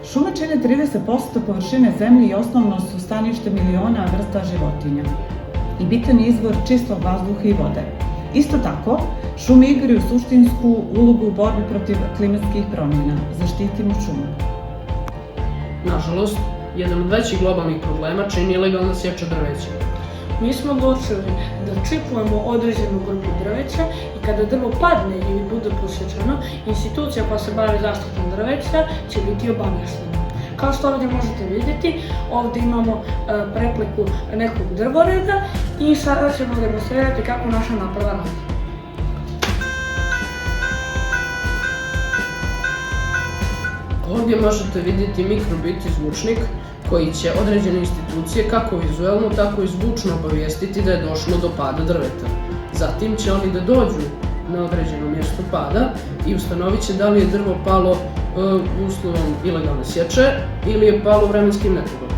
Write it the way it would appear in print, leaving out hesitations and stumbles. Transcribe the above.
Šume čine 30% površine zemlje i osnovno su stanište miliona vrsta životinja i bitan je izvor čistog vazduha i vode. Isto tako, šume igraju suštinsku ulogu u borbi protiv klimatskih promjena. Zaštitimo šumu. Nažalost, jedan od većih globalnih problema čini ilegalna sječa drveća. Mi smo odlučili da čipujemo određenu grupu drveća i kada drvo padne ili bude posjećeno, institucija koja se bavi zaštitom drveća će biti obaveštena. Kao što ovdje možete vidjeti, ovdje imamo prepliku nekog drvoreda i sada ćemo demonstrirati kako naša naprava radi. Ovdje možete vidjeti mikrobit i zvučnik koji će određene institucije kako vizuelno, tako i zvučno obavijestiti da je došlo do pada drveta. Zatim će oni da dođu na određeno mjesto pada i ustanovit će da li je drvo palo uslovom ilegalne sječe ili je palo vremenskim nepogodama.